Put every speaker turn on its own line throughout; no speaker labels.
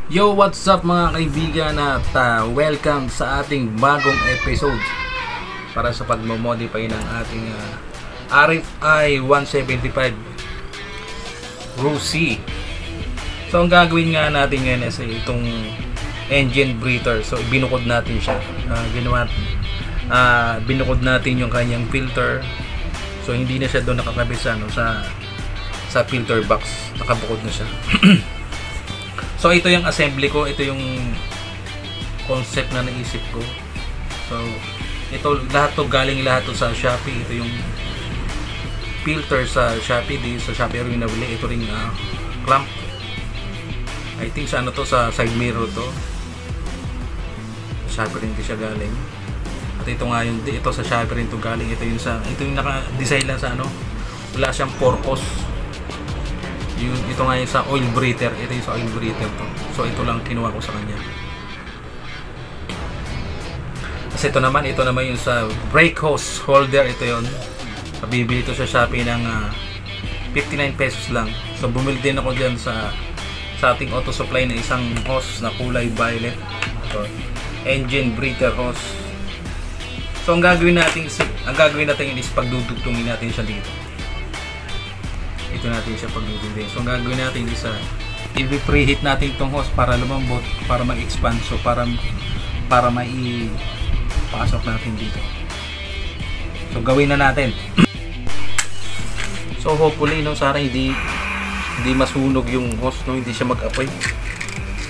Yo, what's up mga kaibigan at welcome sa ating bagong episode para sa pagmamodify ng ating RFI 175 Rossi. So ang gagawin nga natin ngayon is itong engine breather. So binukod natin siya. Binukod natin yung kanyang filter. So hindi na siya doon nakakabit sa filter box. Nakabukod na siya. So ito yung assembly ko, ito yung concept na naisip ko. So ito lahat to sa Shopee. Ito yung filter sa Shopee, sa Shopee rin nabili. Ito ring clamp. I think sa ano to, sa side mirror to. Sa Shopee rin siya galing. At ito nga yung ito sa Shopee rin to galing. Ito yung naka-design lang sa ano. Wala siyang purpose. Ito nga yung sa oil breather. Ito yung sa oil breather to. So ito lang kinuha ko sa kanya. Kasi ito naman yung sa brake hose holder. Ito yun. Bibili ito sa Shopee ng 59 pesos lang. So bumili din ako dyan sa ating auto supply na isang hose na kulay violet. So, engine breather hose. So ang gagawin natin is pagdudugtungin natin siya dito. Ito natin siya pagdudugtungin. So ang gagawin natin is i-preheat natin itong hose para lumambot, para mag-expand. So para maipasok natin dito. So gawin na natin. So hopefully sana hindi masunog yung hose, hindi siya mag-apoy.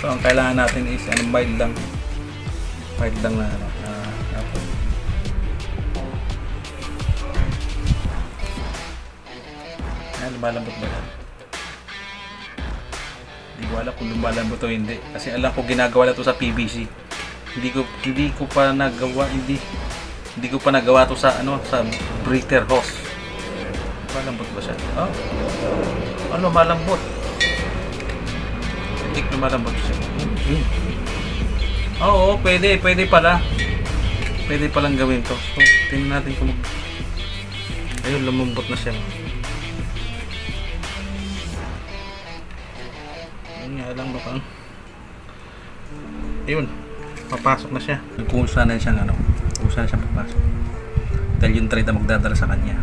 So ang kailangan natin is mild lang na apoy. Lumalambot ba yan? Hindi ko alam kung lumalambot o hindi, kasi alam ko ginagawa na to sa PVC. Hindi ko pa nagawa to sa breather hose. Malambot ba siya? Malambot. Hindi lumalambot siya. Oo, pwede pala. Pwede palang gawin to. So tingnan natin kung ayun, lumambot na siya. Lang baka ayun, papasok na siya. Kusa na siyang papasok dahil yung trade na magdadala sa kanya.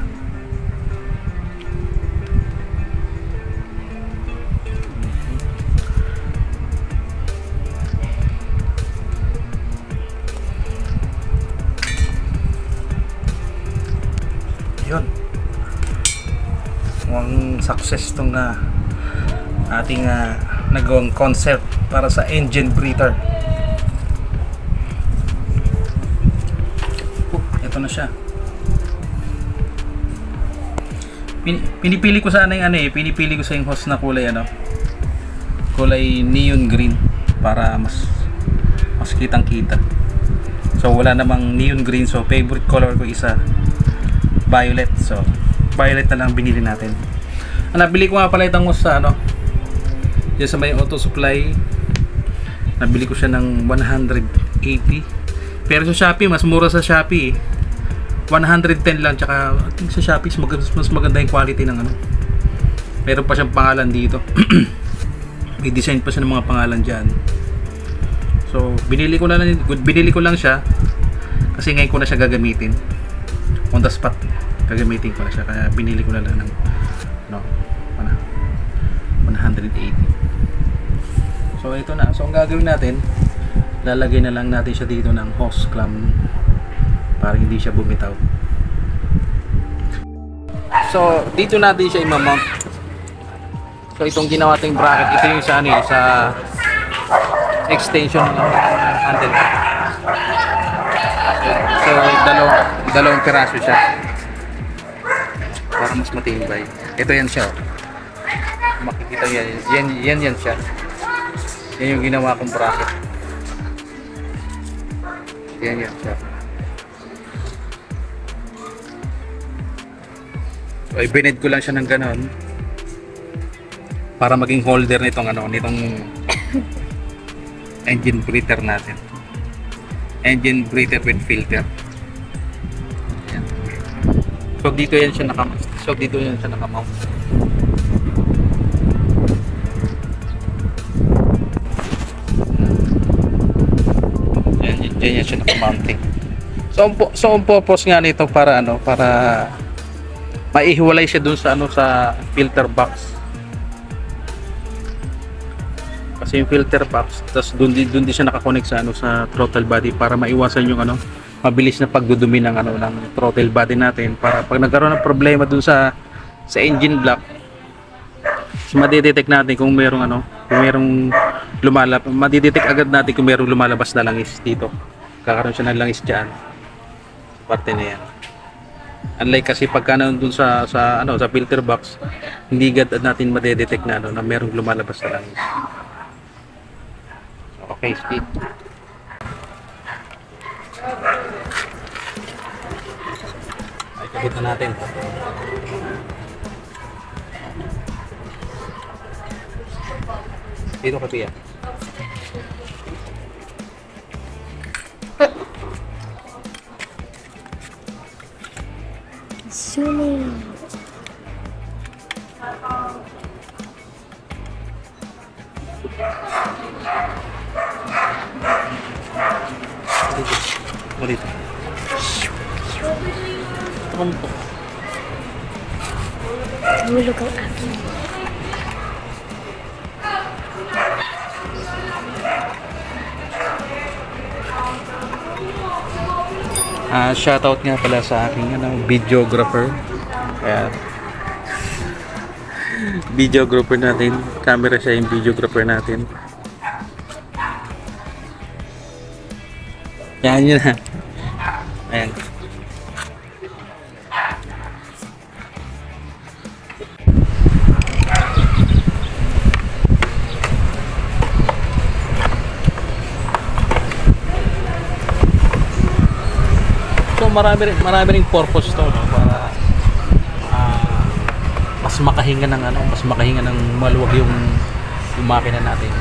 Yun, mukhang success tong ating nagawang concept para sa engine breather. Ito na siya. Pinipili ko sana yung pinipili ko sa yung hose na kulay kulay neon green para mas kitang kita. So wala namang neon green, so favorite color ko isa violet. So violet na lang binili natin. Nabili ko nga pala itong hose sa diyan sa may auto supply. Nabili ko siya ng 180. Pero sa Shopee, mas mura sa Shopee. 110 lang. Tsaka I think sa Shopee mas maganda yung quality ng meron pa siyang pangalan dito. May design pa siya ng mga pangalan dyan. So binili ko lang siya kasi ngayon ko na siya gagamitin. On the spot gagamitin ko na siya. Kaya binili ko na lang ng 180. So ito na. So ang gagawin natin, lalagay na lang natin siya dito ng hose clamp para hindi siya bumitaw. So dito natin siya i-mount. So itong ginawa nating bracket, ito yung sa extension ng handle. So dalawang piraso siya para mas matibay. Ito yan siya. Makikita yan siya. Yan yung ginawa kong bracket. Yan siya. So ibinid ko lang siya ng ganon para maging holder nitong engine breather natin. Engine breather with filter. Yan. So dito yan siya nakamount. Yan siya naka-mounting. So ang purpose nga nito para ano, para maihiwalay siya dun sa ano, sa filter box. Kasi yung filter box, tapos dun din siya nakakonect sa ano, sa throttle body para maiwasan yung ano, mabilis na pagdudumi ng ano, ng throttle body natin, para pag nagkaroon ng problema dun sa engine block, so madidetect natin kung merong ano, kung merong lumalabas, madidetect agad natin kung merong lumalabas na langis dito. Kakaroon siya ng langis diyan. Parte na yan. Unlike kasi pagka nandun sa ano, sa filter box, hindi agad natin madedetect na ano, na merong lumalabas na langis. Okay, speed. Ay, kapit na natin. Dito ka, Pia.
Zooming.
Ulit. Tumpo.
Hulog ang akin.
Shoutout nga pala sa aking ano, videographer. Kaya videographer natin, camera siya yung videographer natin. Yan yun na. Ayan. So marami ring purpose to, no? Para mas makahinga ng ano, mas makahinga ng maluwag yung makina natin.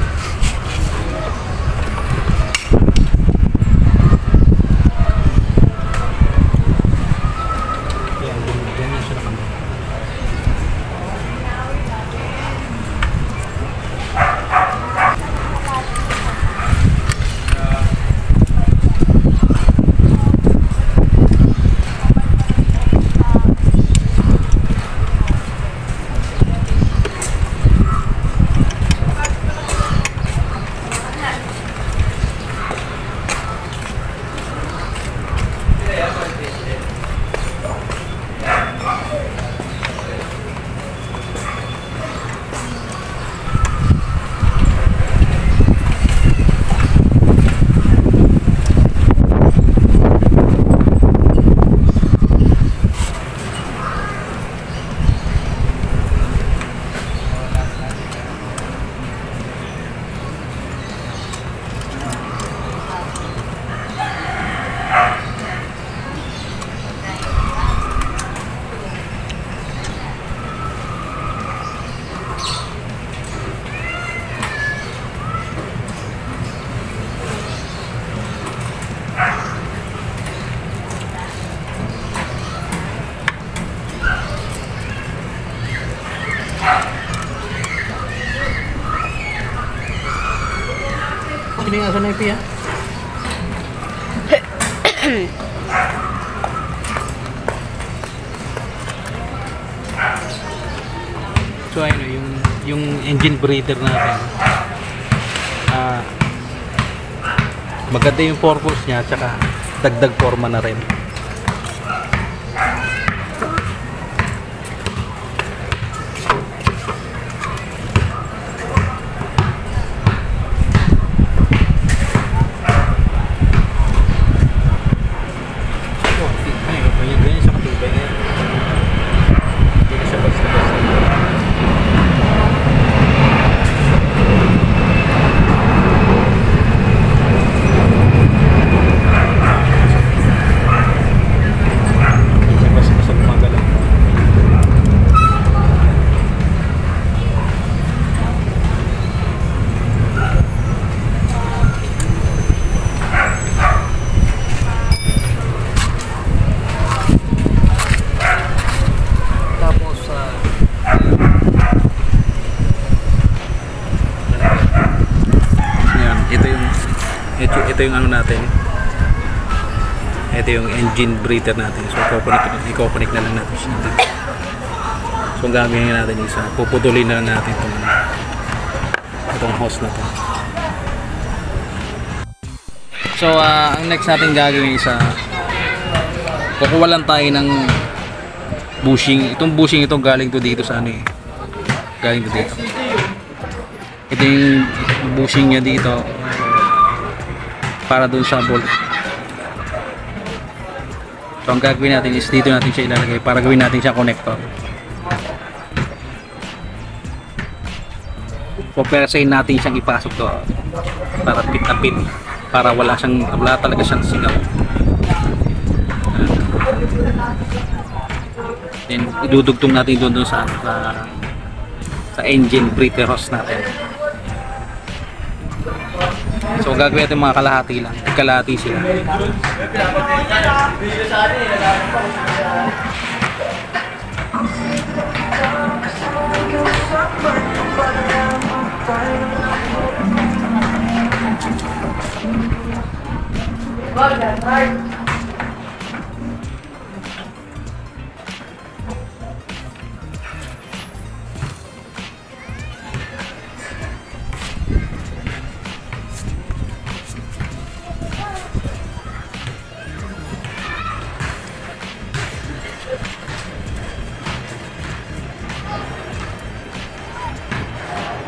Sino yung aso na ipi, ha? So ayun, yung engine breather natin, maganda yung purpose niya, tsaka dagdag forma na rin. Ito yung ano natin, Ito yung engine breather natin. So i-connect na lang natin siya dito. So ang gagawin natin isa, puputulin na lang natin itong hose na to. So ang next natin gagawin isa, kukuha lang tayo ng bushing. Itong bushing ito galing to dito sa ano eh. Galing to dito. Ito yung bushing niya dito para dun sa bolt. So ang gagawin natin is dito natin siya ilalagay para gawin natin siya connector. Puperasahin natin siyang ipasok to para pit na pit, para wala talaga siyang sigaw. Then idudugtong natin doon sa engine breather hose natin. So gagawin natin mga kalahati lang, kalahati sila.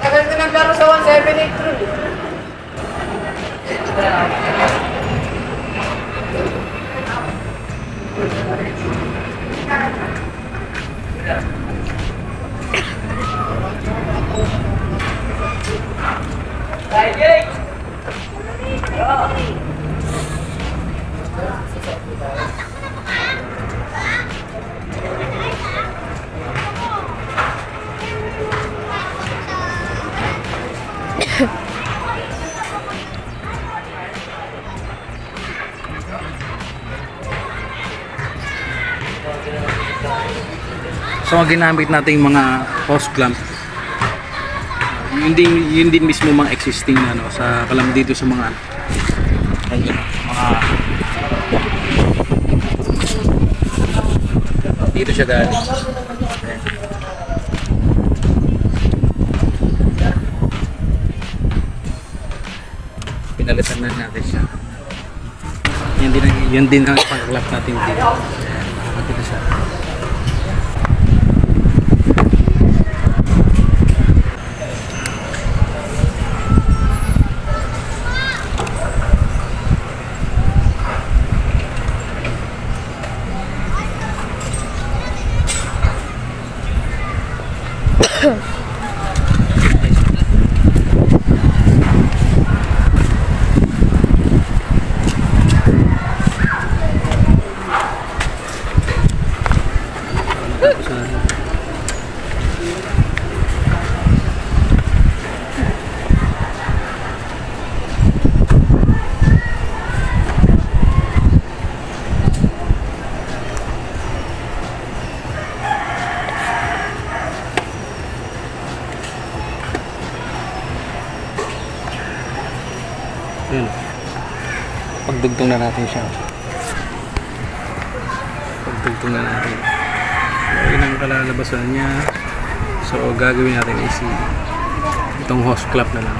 Tagal ko naglaro sa 178 True.
So ang ginamit natin yung mga hose clamp, yun din mismo mga existing na sa kalam dito sa mga dito siya galing. Pinalitan na natin siya. Yan din ang pag-clap natin dito. Makikita siya. Yun. Pagdugtong na natin siya. Pagdugtong na natin. Yun ang kalalabasan niya. So gagawin natin is itong hose clamp na lang.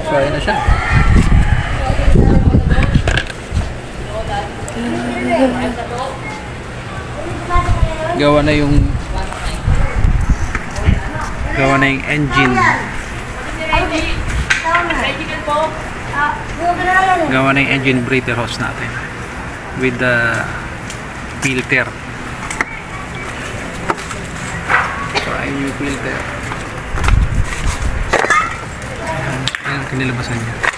So ayun na siya. Gawa na yung engine. Gawa na yung engine breather hose natin with the filter. Ayan yung filter. Ayan, kinilabasan niya.